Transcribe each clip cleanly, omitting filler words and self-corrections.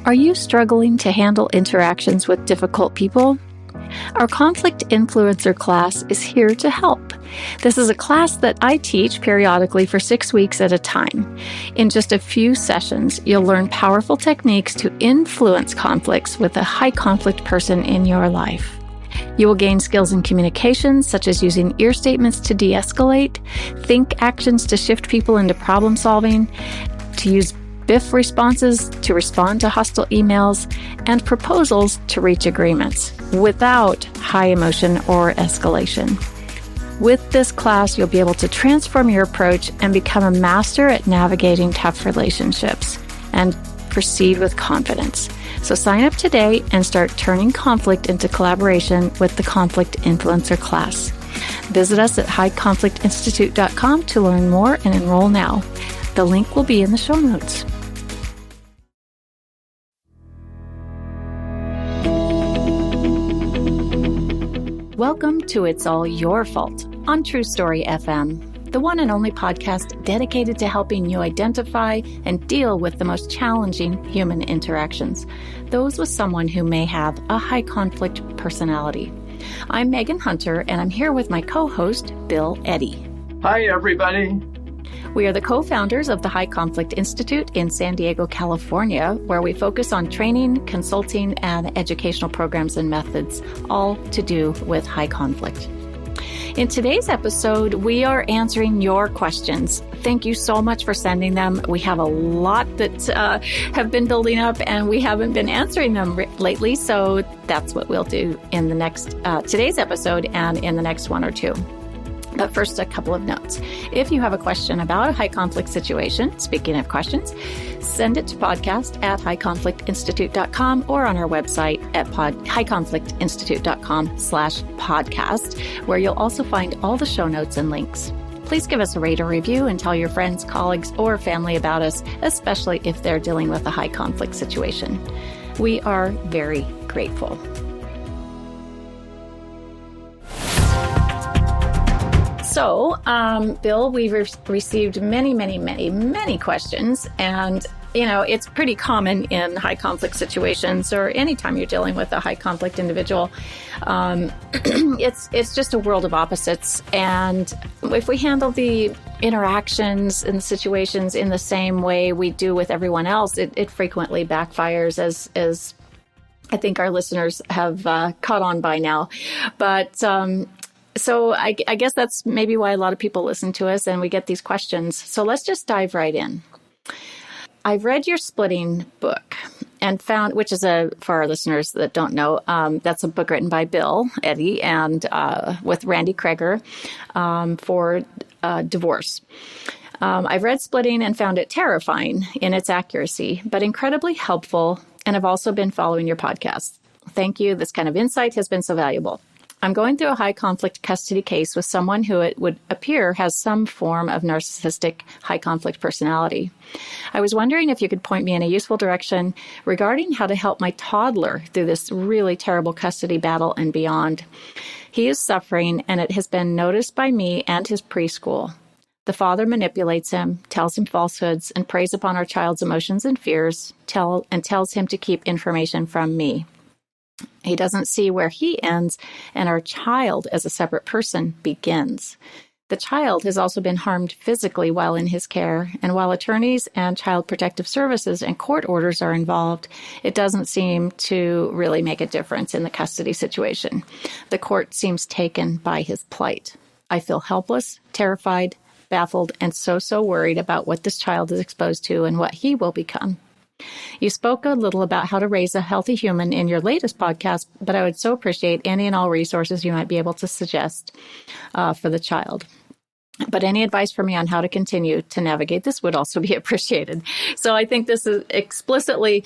Are you struggling to handle interactions with difficult people? Our conflict influencer class is here to help. This is a class that I teach periodically for 6 weeks at a time. In just a few sessions, you'll learn powerful techniques to influence conflicts with a high conflict person in your life. You will gain skills in communication, such as using ear statements to de-escalate, think actions to shift people into problem solving, to use BIF responses to respond to hostile emails, and proposals to reach agreements without high emotion or escalation. With this class, you'll be able to transform your approach and become a master at navigating tough relationships and proceed with confidence. So sign up today and start turning conflict into collaboration with the Conflict Influencer class. Visit us at highconflictinstitute.com to learn more and enroll now. The link will be in the show notes. Welcome to It's All Your Fault on True Story FM, the one and only podcast dedicated to helping you identify and deal with the most challenging human interactions, those with someone who may have a high conflict personality. I'm Megan Hunter, and I'm here with my co-host, Bill Eddy. Hi, everybody. We are the co-founders of the High Conflict Institute in San Diego, California, where we focus on training, consulting, and educational programs and methods, all to do with high conflict. In today's episode, we are answering your questions. Thank you so much for sending them. We have a lot that have been building up, and we haven't been answering them lately, so that's what we'll do in the next today's episode and in the next one or two. But first, a couple of notes. If you have a question about a high conflict situation, speaking of questions, send it to podcast at highconflictinstitute.com or on our website at highconflictinstitute.com/podcast, where you'll also find all the show notes and links. Please give us a rate or review and tell your friends, colleagues, or family about us, especially if they're dealing with a high conflict situation. We are very grateful. So, Bill, we've received many questions, and, it's pretty common in high conflict situations or anytime you're dealing with a high conflict individual. It's just a world of opposites. And if we handle the interactions and the situations in the same way we do with everyone else, it frequently backfires, as I think our listeners have caught on by now. But, So I guess that's maybe why a lot of people listen to us and we get these questions. So let's just dive right in. I've read your Splitting book and found, which is for our listeners that don't know, that's a book written by Bill Eddy and with Randy Kreger for divorce. I've read Splitting and found it terrifying in its accuracy, but incredibly helpful, and I've also been following your podcast. Thank you. This kind of insight has been so valuable. I'm going through a high conflict custody case with someone who it would appear has some form of narcissistic high conflict personality. I was wondering if you could point me in a useful direction regarding how to help my toddler through this really terrible custody battle and beyond. He is suffering, and it has been noticed by me and his preschool. The father manipulates him, tells him falsehoods, and preys upon our child's emotions and fears, tells him to keep information from me. He doesn't see where he ends and our child as a separate person begins. The child has also been harmed physically while in his care, and while attorneys and child protective services and court orders are involved, it doesn't seem to really make a difference in the custody situation. The court seems taken by his plight. I feel helpless, terrified, baffled, and so worried about what this child is exposed to and what he will become. You spoke a little about how to raise a healthy human in your latest podcast, but I would so appreciate any and all resources you might be able to suggest for the child. But any advice for me on how to continue to navigate this would also be appreciated. So I think this is explicitly,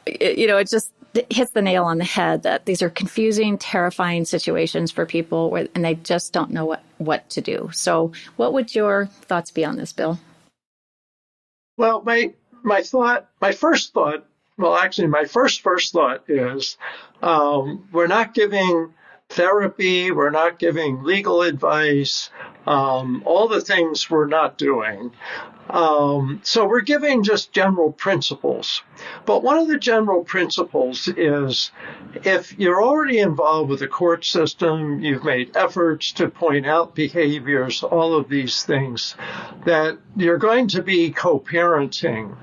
it just hits the nail on the head that these are confusing, terrifying situations for people and they just don't know what to do. So what would your thoughts be on this, Bill? Well, my first thought is we're not giving therapy. We're not giving legal advice. All the things we're not doing. So we're giving just general principles. But one of the general principles is if you're already involved with the court system, you've made efforts to point out behaviors, all of these things, that you're going to be co-parenting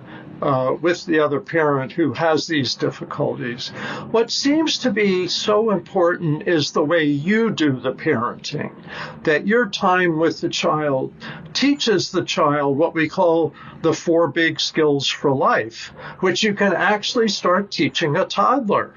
with the other parent who has these difficulties. What seems to be so important is the way you do the parenting, that your time with the child teaches the child what we call the 4 big skills for life, which you can actually start teaching a toddler.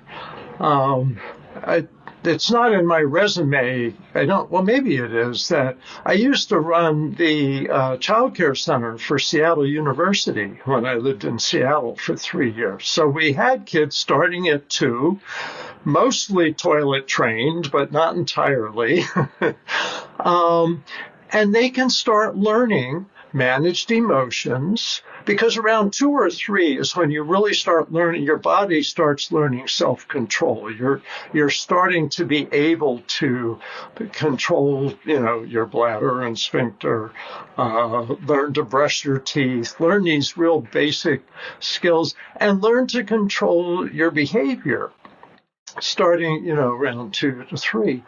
It's not in my resume. Well, maybe it is, that I used to run the child care center for Seattle University when I lived in Seattle for 3 years. So we had kids starting at 2, mostly toilet trained, but not entirely. And they can start learning managed emotions, because around 2 or 3 is when you really start learning, your body starts learning self-control. You're starting to be able to control, your bladder and sphincter, learn to brush your teeth, learn these real basic skills, and learn to control your behavior, starting, around 2 to 3.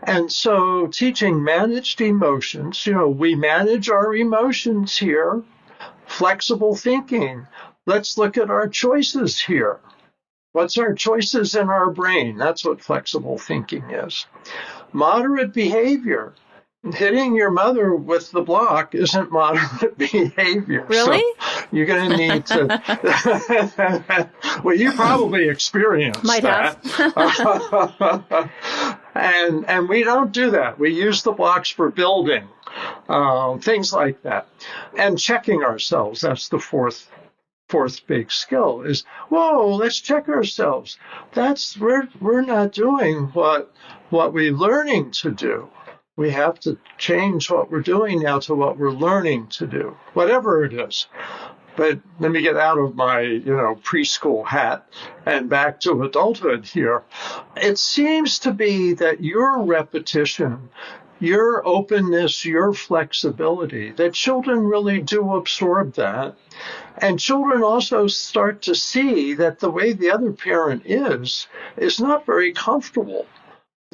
And so teaching managed emotions, we manage our emotions here. Flexible thinking. Let's look at our choices here. What's our choices in our brain? That's what flexible thinking is. Moderate behavior. Hitting your mother with the block isn't moderate behavior. Really? So you're going to need to. Well, you probably experienced Might that. Have. And we don't do that. We use the blocks for building, things like that, and checking ourselves. That's the fourth big skill. Is let's check ourselves. We're not doing what we're learning to do. We have to change what we're doing now to what we're learning to do, whatever it is. But let me get out of my, preschool hat and back to adulthood here. It seems to be that your repetition, your openness, your flexibility, that children really do absorb that. And children also start to see that the way the other parent is not very comfortable.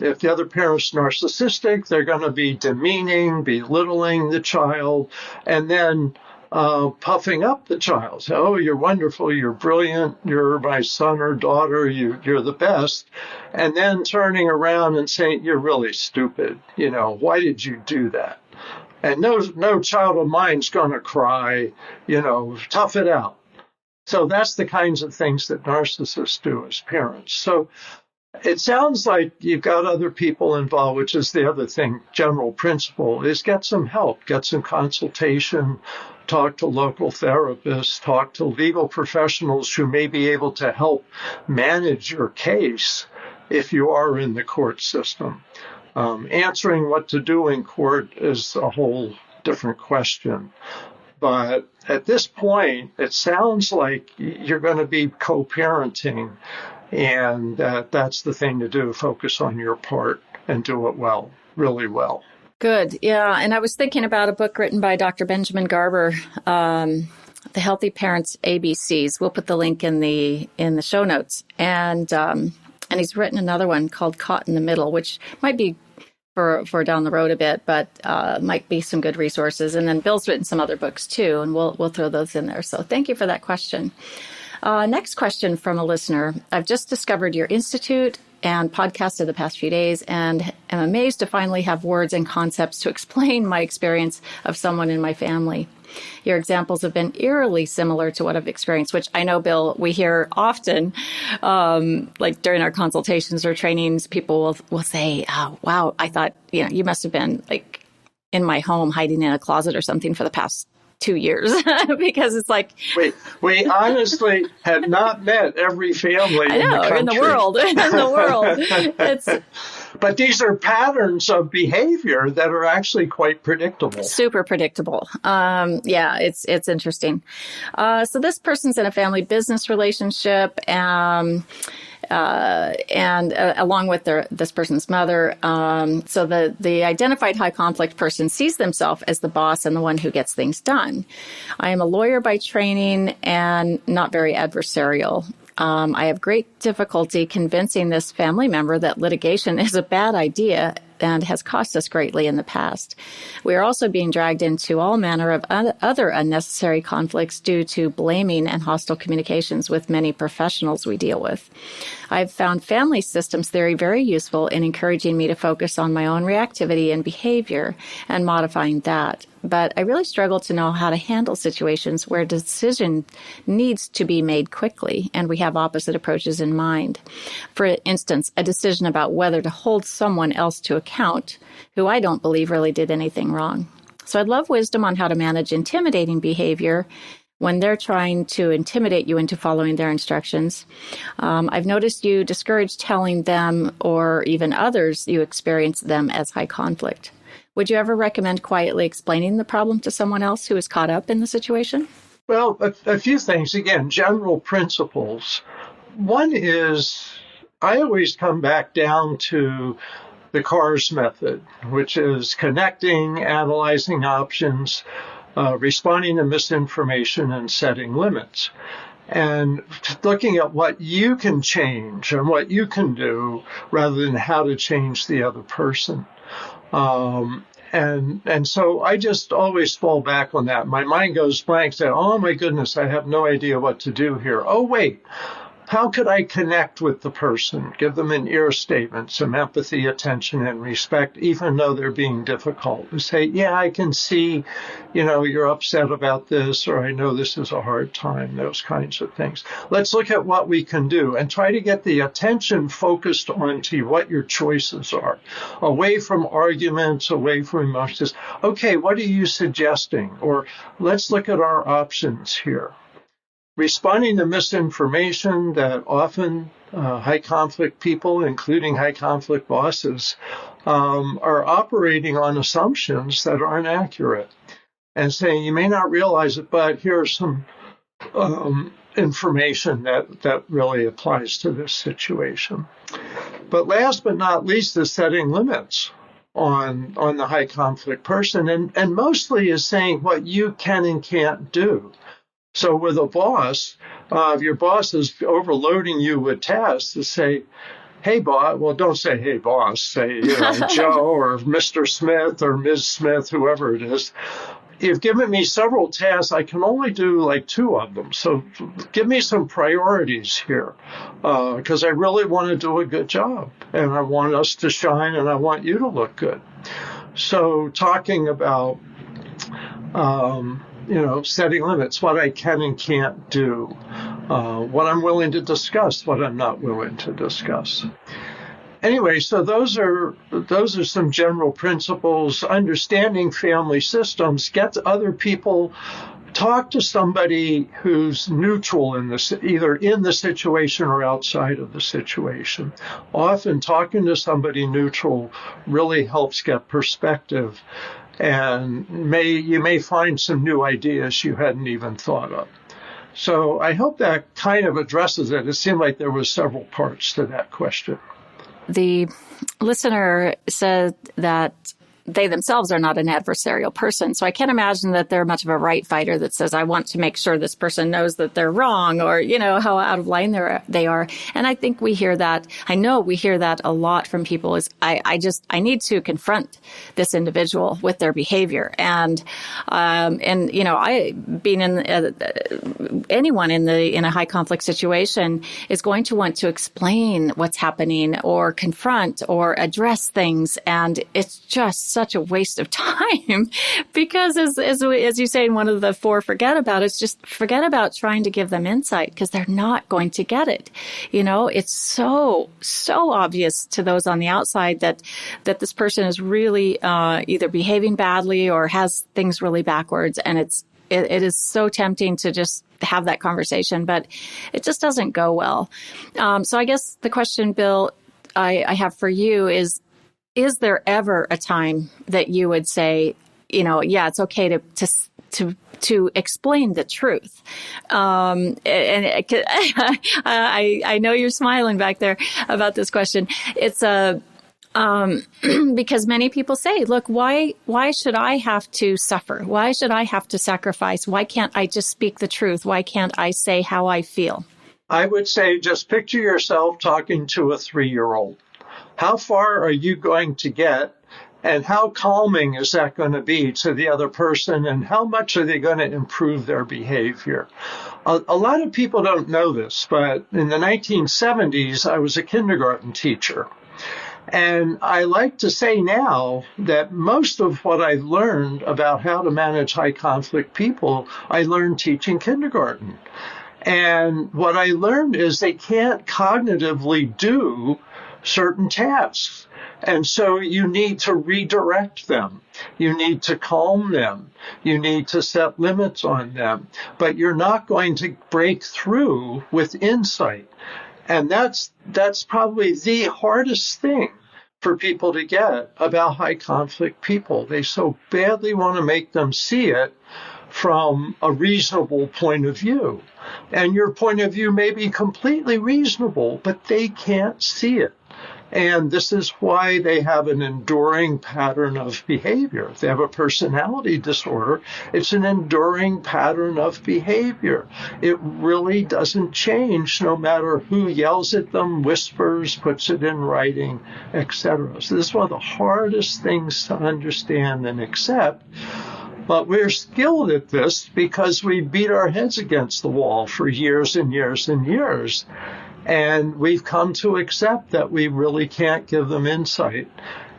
If the other parent's narcissistic, they're going to be demeaning, belittling the child, and then puffing up the child. Say, oh, you're wonderful, you're brilliant, you're my son or daughter, you're the best. And then turning around and saying, you're really stupid. Why did you do that? And no child of mine's going to cry, tough it out. So that's the kinds of things that narcissists do as parents. So it sounds like you've got other people involved, which is the other thing, general principle, is get some help, get some consultation, talk to local therapists, talk to legal professionals who may be able to help manage your case if you are in the court system. Answering what to do in court is a whole different question. But at this point, it sounds like you're going to be co-parenting, and that's the thing to do, focus on your part and do it well, really well. Good. Yeah. And I was thinking about a book written by Dr. Benjamin Garber, The Healthy Parents ABCs. We'll put the link in the show notes. And he's written another one called Caught in the Middle, which might be for down the road a bit, but might be some good resources. And then Bill's written some other books too, and we'll throw those in there. So thank you for that question. Next question from a listener. I've just discovered your institute and podcast of the past few days, and am amazed to finally have words and concepts to explain my experience of someone in my family. Your examples have been eerily similar to what I've experienced, which I know, Bill, we hear often, like during our consultations or trainings, people will say, oh, wow, I thought, you must have been like in my home hiding in a closet or something for the past 2 years, because it's like we honestly have not met every family in the country. in the world. But these are patterns of behavior that are actually quite predictable. Super predictable. It's interesting. So this person's in a family business relationship. and along with this person's mother. So the identified high conflict person sees themselves as the boss and the one who gets things done. I am a lawyer by training and not very adversarial. I have great difficulty convincing this family member that litigation is a bad idea and has cost us greatly in the past. We are also being dragged into all manner of other unnecessary conflicts due to blaming and hostile communications with many professionals we deal with. I've found family systems theory very useful in encouraging me to focus on my own reactivity and behavior and modifying that. But I really struggle to know how to handle situations where a decision needs to be made quickly and we have opposite approaches in mind. For instance, a decision about whether to hold someone else to account who I don't believe really did anything wrong. So I'd love wisdom on how to manage intimidating behavior when they're trying to intimidate you into following their instructions. I've noticed you discourage telling them or even others you experience them as high conflict. Would you ever recommend quietly explaining the problem to someone else who is caught up in the situation? Well, a few things. Again, general principles. One is I always come back down to the CARS method, which is connecting, analyzing options, responding to misinformation, and setting limits. And looking at what you can change and what you can do rather than how to change the other person. And so I just always fall back on that. My mind goes blank, say, oh my goodness, I have no idea what to do here. Oh, wait. How could I connect with the person, give them an ear statement, some empathy, attention, and respect, even though they're being difficult? To say, yeah, I can see, you're upset about this, or I know this is a hard time, those kinds of things. Let's look at what we can do and try to get the attention focused onto what your choices are, away from arguments, away from emotions. Okay, what are you suggesting? Or let's look at our options here. Responding to misinformation that often high conflict people, including high conflict bosses, are operating on assumptions that aren't accurate and saying, you may not realize it, but here's some information that really applies to this situation. But last but not least is setting limits on the high conflict person, and mostly is saying what you can and can't do. So with a boss, if your boss is overloading you with tasks, to say, hey, boss, well, don't say, hey, boss, say, Joe or Mr. Smith or Ms. Smith, whoever it is. You've given me several tasks. I can only do like 2 of them. So give me some priorities here because I really want to do a good job and I want us to shine and I want you to look good. So talking about setting limits, what I can and can't do, what I'm willing to discuss, what I'm not willing to discuss. Anyway, so those are some general principles. Understanding family systems, get other people, talk to somebody who's neutral in this, either in the situation or outside of the situation. Often talking to somebody neutral really helps get perspective. And you may find some new ideas you hadn't even thought of. So I hope that kind of addresses it. It seemed like there was several parts to that question. The listener said that they themselves are not an adversarial person. So I can't imagine that they're much of a right fighter that says, I want to make sure this person knows that they're wrong or, how out of line they are. And I think we hear that. I know we hear that a lot from people is I need to confront this individual with their behavior. And I being in anyone in a high conflict situation is going to want to explain what's happening or confront or address things. And it's just such a waste of time because as you say in one of the 4 forget about trying to give them insight because they're not going to get it. It's so obvious to those on the outside that this person is really either behaving badly or has things really backwards. And it is so tempting to just have that conversation, but it just doesn't go well. So I guess the question, Bill, I have for you is there ever a time that you would say, yeah, it's okay to to explain the truth. And I know you're smiling back there about this question. It's because many people say, look, why should I have to suffer? Why should I have to sacrifice? Why can't I just speak the truth? Why can't I say how I feel? I would say just picture yourself talking to a 3-year-old. How far are you going to get? And how calming is that going to be to the other person? And how much are they going to improve their behavior? A lot of people don't know this, but in the 1970s, I was a kindergarten teacher. And I like to say now that most of what I learned about how to manage high conflict people, I learned teaching kindergarten. And what I learned is they can't cognitively do certain tasks. And so you need to redirect them. You need to calm them. You need to set limits on them. But you're not going to break through with insight. And that's probably the hardest thing for people to get about high conflict people. They so badly want to make them see it from a reasonable point of view. And your point of view may be completely reasonable, but they can't see it. And this is why they have an enduring pattern of behavior. If they have a personality disorder, it's an enduring pattern of behavior. It really doesn't change no matter who yells at them, whispers, puts it in writing, etc. So this is one of the hardest things to understand and accept. But we're skilled at this because we beat our heads against the wall for years and years and years. And we've come to accept that we really can't give them insight.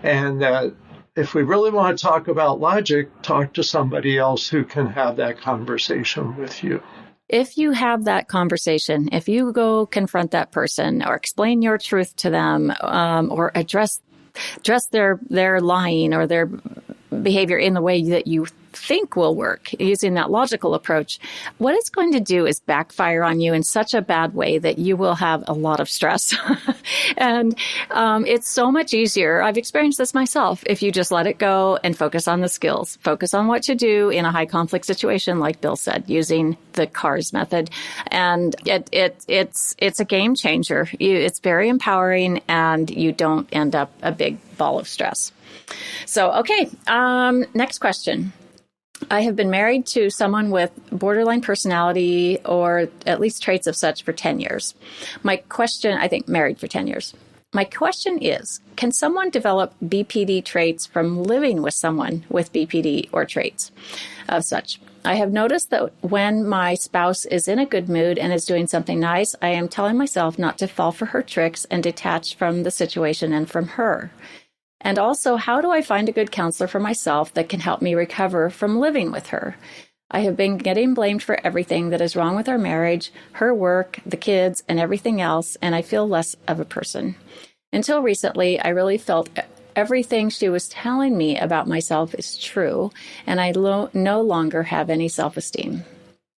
And that if we really want to talk about logic, talk to somebody else who can have that conversation with you. If you have that conversation, if you go confront that person or explain your truth to them, or address their lying or their behavior in the way that you think will work, using that logical approach, what it's going to do is backfire on you in such a bad way that you will have a lot of stress. And it's so much easier. I've experienced this myself. If you just let it go and focus on the skills, focus on what to do in a high conflict situation, like Bill said, using the CARS method. And it's a game changer. It's very empowering, and you don't end up a big ball of stress. So, okay. Next question. I have been married to someone with borderline personality, or at least traits of such, for 10 years. Married for 10 years. My question is, can someone develop BPD traits from living with someone with BPD or traits of such? I have noticed that when my spouse is in a good mood and is doing something nice, I am telling myself not to fall for her tricks and detach from the situation and from her. And also, how do I find a good counselor for myself that can help me recover from living with her? I have been getting blamed for everything that is wrong with our marriage, her work, the kids, and everything else, and I feel less of a person. Until recently, I really felt everything she was telling me about myself is true, and I no longer have any self-esteem.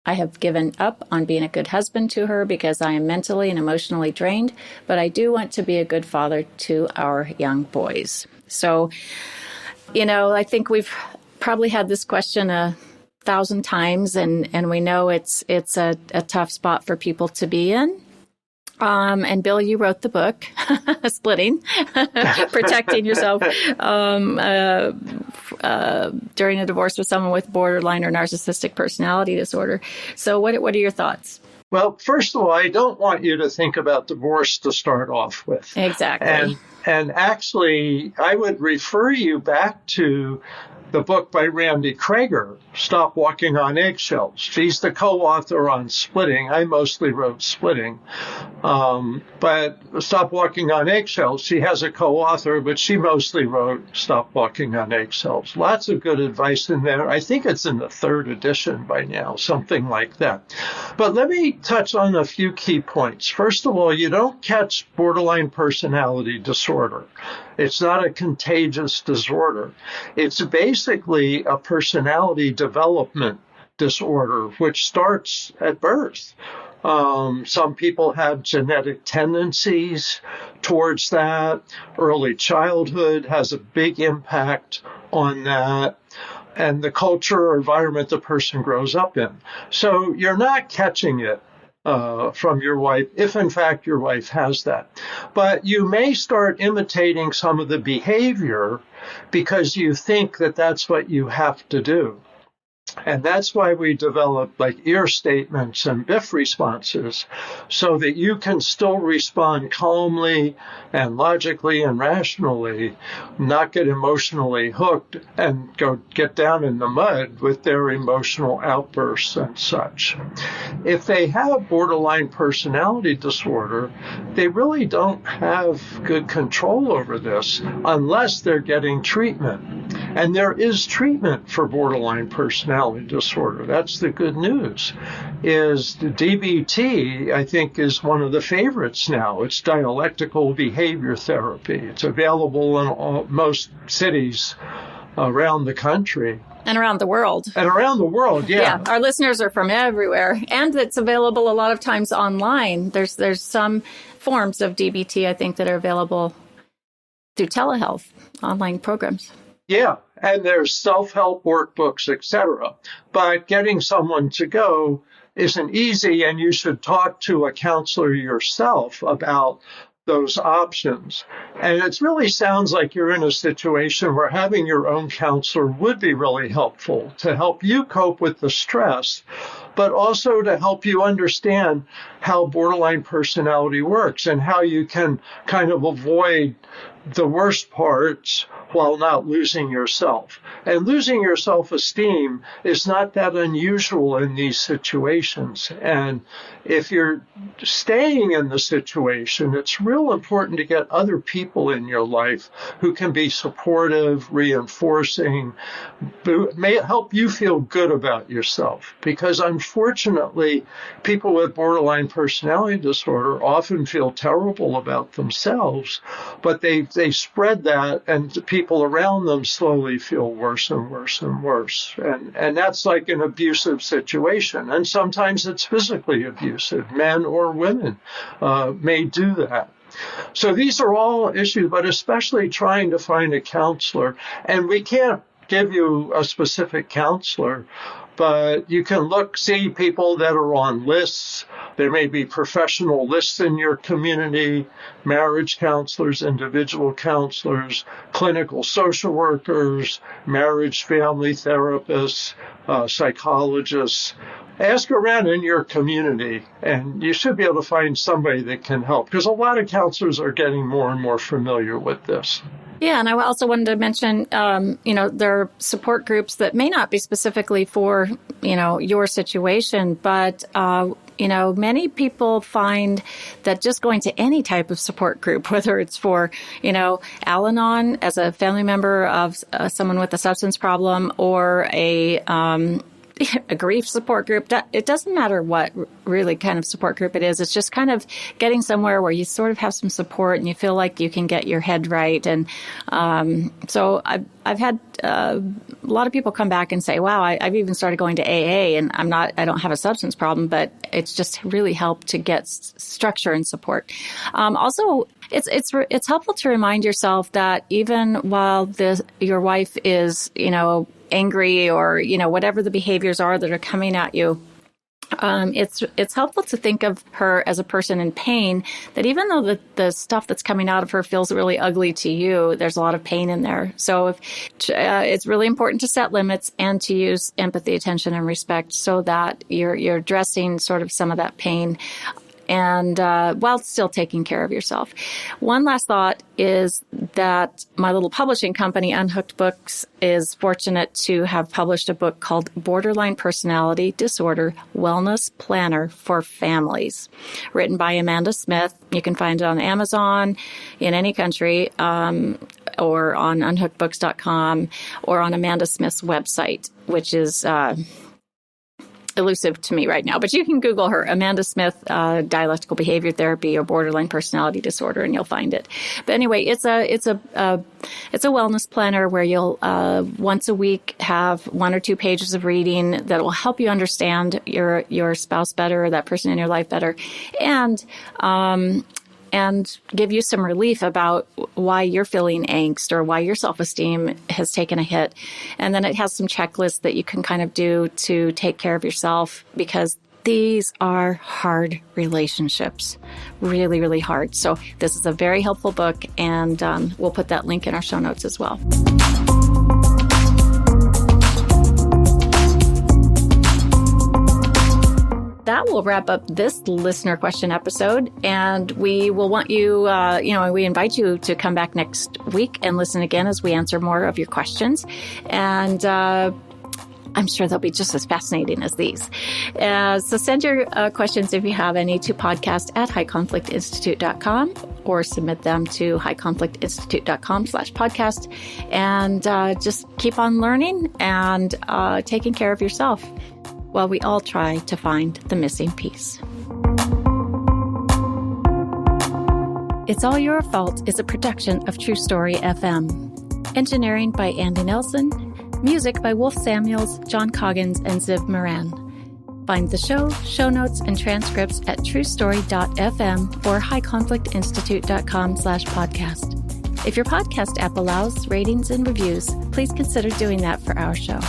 I have given up on being a good husband to her because I am mentally and emotionally drained, but I do want to be a good father to our young boys. So, I think we've probably had this question 1,000 times, and we know it's a tough spot for people to be in. And Bill, you wrote the book, Splitting, Protecting Yourself during a divorce with someone with borderline or narcissistic personality disorder. So what are your thoughts? Well, first of all, I don't want you to think about divorce to start off with. Exactly. And actually, I would refer you back to the book by Randy Krager, Stop Walking on Eggshells. She's the co-author on Splitting. I mostly wrote Splitting. But Stop Walking on Eggshells, she has a co-author, but she mostly wrote Stop Walking on Eggshells. Lots of good advice in there. I think it's in the 3rd edition by now, something like that. But let me touch on a few key points. First of all, you don't catch borderline personality disorder. It's not a contagious disorder. It's basically a personality development disorder, which starts at birth. Some people have genetic tendencies towards that. Early childhood has a big impact on that. and the culture or environment the person grows up in. So you're not catching it from your wife, if in fact your wife has that. But you may start imitating some of the behavior because you think that that's what you have to do. And that's why we develop like ear statements and BIF responses so that you can still respond calmly and logically and rationally, not get emotionally hooked and go get down in the mud with their emotional outbursts and such. If they have borderline personality disorder, they really don't have good control over this unless they're getting treatment. And there is treatment for borderline personality disorder. That's the good news. Is the DBT, I think, is one of the favorites now. It's dialectical behavior therapy. It's available in most cities around the country. And around the world. And around the world, yeah. Our listeners are from everywhere. And it's available a lot of times online. There's some forms of DBT, I think, that are available through telehealth, online programs. Yeah, and there's self-help workbooks, etc. But getting someone to go isn't easy, and you should talk to a counselor yourself about those options. And it really sounds like you're in a situation where having your own counselor would be really helpful to help you cope with the stress, but also to help you understand how borderline personality works and how you can kind of avoid the worst parts while not losing yourself. And losing your self-esteem is not that unusual in these situations. And if you're staying in the situation, it's real important to get other people in your life who can be supportive, reinforcing, may help you feel good about yourself. Because unfortunately, people with borderline personality disorder often feel terrible about themselves, but they spread that, and people around them slowly feel worse and worse and worse. And that's like an abusive situation. And sometimes it's physically abusive. Men or women may do that. So these are all issues, but especially trying to find a counselor. And we can't give you a specific counselor, but you can see people that are on lists. There may be professional lists in your community, marriage counselors, individual counselors, clinical social workers, marriage family therapists, psychologists. Ask around in your community, and you should be able to find somebody that can help, because a lot of counselors are getting more and more familiar with this. Yeah, and I also wanted to mention, there are support groups that may not be specifically for, your situation, but, many people find that just going to any type of support group, whether it's for, Al-Anon as a family member of someone with a substance problem or a grief support group, it doesn't matter what really kind of support group it is. It's just kind of getting somewhere where you sort of have some support and you feel like you can get your head right. And so I've had a lot of people come back and say, wow, I've even started going to AA, and I don't have a substance problem, but it's just really helped to get structure and support. Also, it's helpful to remind yourself that even while your wife is, angry or, whatever the behaviors are that are coming at you, it's helpful to think of her as a person in pain, that even though the stuff that's coming out of her feels really ugly to you, there's a lot of pain in there. So it's really important to set limits and to use empathy, attention, and respect so that you're addressing sort of some of that pain, and while still taking care of yourself. One last thought is that my little publishing company, Unhooked Books, is fortunate to have published a book called Borderline Personality Disorder Wellness Planner for Families, written by Amanda Smith. You can find it on Amazon in any country, or on unhookedbooks.com, or on Amanda Smith's website, which is elusive to me right now, but you can Google her, Amanda Smith, dialectical behavior therapy or borderline personality disorder, and you'll find it. But anyway, it's a wellness planner where you'll once a week have 1 or 2 pages of reading that will help you understand your spouse better, or that person in your life better, and and give you some relief about why you're feeling angst or why your self-esteem has taken a hit. And then it has some checklists that you can kind of do to take care of yourself, because these are hard relationships, really, really hard. So this is a very helpful book, and we'll put that link in our show notes as well. That will wrap up this listener question episode, and we will want you, we invite you to come back next week and listen again as we answer more of your questions. And I'm sure they'll be just as fascinating as these. So send your questions, if you have any, to podcast@highconflictinstitute.com or submit them to highconflictinstitute.com/podcast. And just keep on learning and taking care of yourself while we all try to find the missing piece. It's All Your Fault is a production of True Story FM. Engineering by Andy Nelson. Music by Wolf Samuels, John Coggins, and Ziv Moran. Find the show notes, and transcripts at truestory.fm or highconflictinstitute.com/podcast. If your podcast app allows ratings and reviews, please consider doing that for our show.